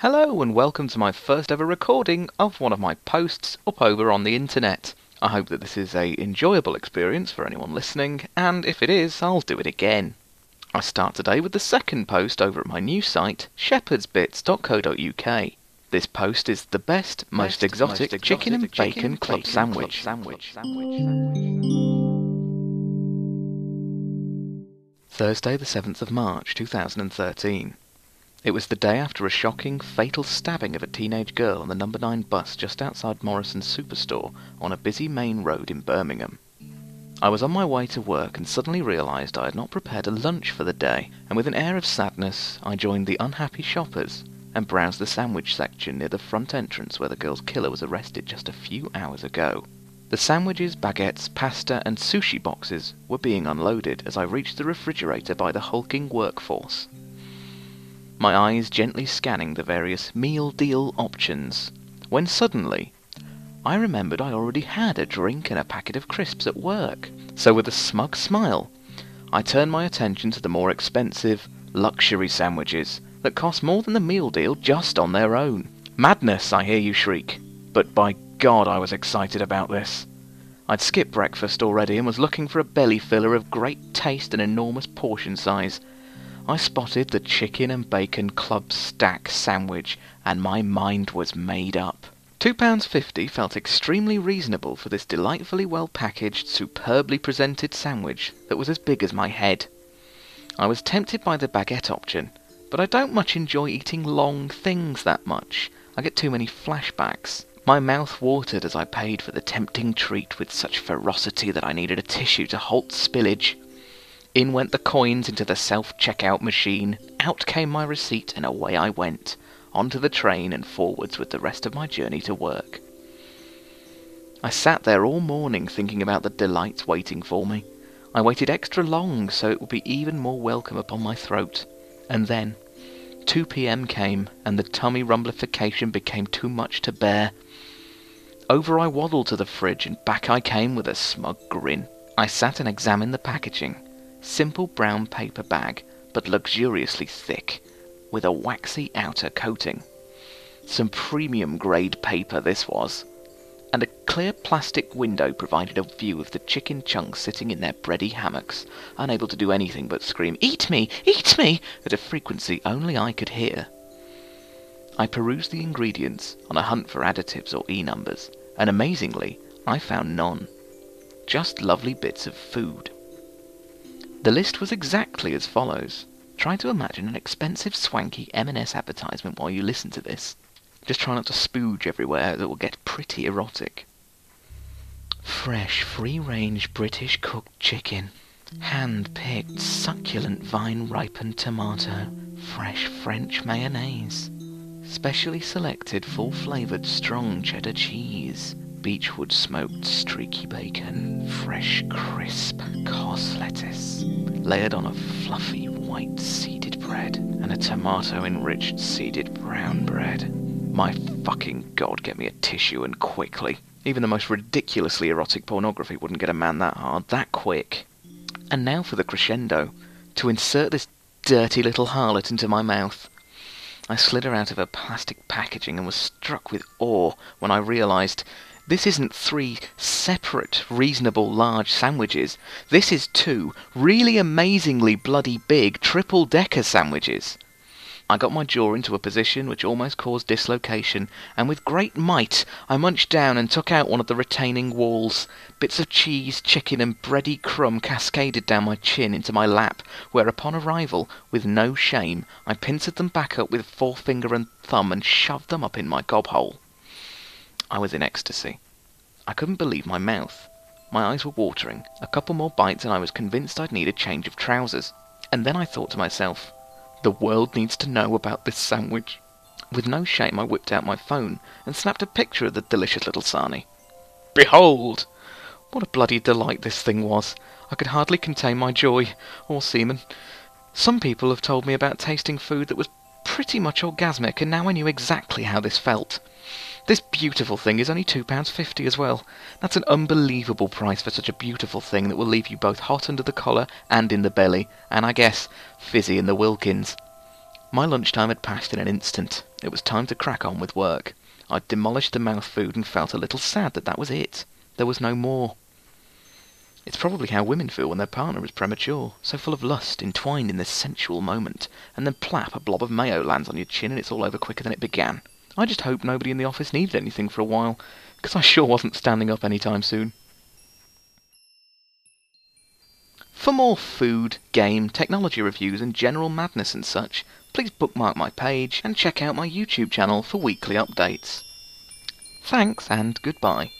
Hello and welcome to my first ever recording of one of my posts up over on the internet. I hope that this is a enjoyable experience for anyone listening, and if it is, I'll do it again. I start today with the second post over at my new site, shepherdsbits.co.uk. This post is the best, most exotic chicken and bacon club sandwich. Thursday the 7th of March 2013. It was the day after a shocking, fatal stabbing of a teenage girl on the number 9 bus just outside Morrison's Superstore on a busy main road in Birmingham. I was on my way to work and suddenly realised I had not prepared a lunch for the day, and with an air of sadness I joined the unhappy shoppers and browsed the sandwich section near the front entrance where the girl's killer was arrested just a few hours ago. The sandwiches, baguettes, pasta and sushi boxes were being unloaded as I reached the refrigerator by the hulking workforce. My eyes gently scanning the various meal deal options, when suddenly I remembered I already had a drink and a packet of crisps at work. So with a smug smile, I turned my attention to the more expensive luxury sandwiches that cost more than the meal deal just on their own. Madness, I hear you shriek, but by God I was excited about this. I'd skipped breakfast already and was looking for a belly filler of great taste and enormous portion size. I spotted the chicken and bacon club stack sandwich, and my mind was made up. £2.50 felt extremely reasonable for this delightfully well-packaged, superbly presented sandwich that was as big as my head. I was tempted by the baguette option, but I don't much enjoy eating long things that much. I get too many flashbacks. My mouth watered as I paid for the tempting treat with such ferocity that I needed a tissue to halt spillage. In went the coins into the self-checkout machine, out came my receipt, and away I went, onto the train and forwards with the rest of my journey to work. I sat there all morning thinking about the delights waiting for me. I waited extra long so it would be even more welcome upon my throat. And then 2 p.m. came, and the tummy rumblification became too much to bear. Over I waddled to the fridge, and back I came with a smug grin. I sat and examined the packaging. Simple brown paper bag, but luxuriously thick, with a waxy outer coating. Some premium grade paper this was, and a clear plastic window provided a view of the chicken chunks sitting in their bready hammocks, unable to do anything but scream, "Eat me! Eat me!" at a frequency only I could hear. I perused the ingredients on a hunt for additives or E-numbers, and amazingly, I found none. Just lovely bits of food. The list was exactly as follows. Try to imagine an expensive, swanky M&S advertisement while you listen to this. Just try not to spooge everywhere, it will get pretty erotic. Fresh, free-range British cooked chicken. Hand-picked, succulent, vine-ripened tomato. Fresh French mayonnaise. Specially selected, full-flavoured, strong cheddar cheese. Beechwood smoked streaky bacon, fresh crisp cos lettuce, layered on a fluffy white seeded bread, and a tomato-enriched seeded brown bread. My fucking God, get me a tissue and quickly. Even the most ridiculously erotic pornography wouldn't get a man that hard, that quick. And now for the crescendo, to insert this dirty little harlot into my mouth. I slid her out of her plastic packaging and was struck with awe when I realised this isn't 3 separate, reasonable large sandwiches. This is 2 really amazingly bloody big triple-decker sandwiches. I got my jaw into a position which almost caused dislocation, and with great might I munched down and took out one of the retaining walls. Bits of cheese, chicken and bready crumb cascaded down my chin into my lap, where upon arrival, with no shame, I pincered them back up with forefinger and thumb and shoved them up in my gobhole. I was in ecstasy. I couldn't believe my mouth. My eyes were watering. A couple more bites and I was convinced I'd need a change of trousers. And then I thought to myself, the world needs to know about this sandwich. With no shame I whipped out my phone and snapped a picture of the delicious little sarnie. Behold! What a bloody delight this thing was. I could hardly contain my joy, or semen. Some people have told me about tasting food that was pretty much orgasmic, and now I knew exactly how this felt. This beautiful thing is only £2.50 as well. That's an unbelievable price for such a beautiful thing that will leave you both hot under the collar and in the belly, and I guess fizzy in the Wilkins. My lunchtime had passed in an instant. It was time to crack on with work. I'd demolished the mouth food and felt a little sad that was it. There was no more. It's probably how women feel when their partner is premature, so full of lust, entwined in this sensual moment, and then plap, a blob of mayo lands on your chin and it's all over quicker than it began. I just hope nobody in the office needed anything for a while, because I sure wasn't standing up anytime soon. For more food, game, technology reviews and general madness and such, please bookmark my page and check out my YouTube channel for weekly updates. Thanks and goodbye.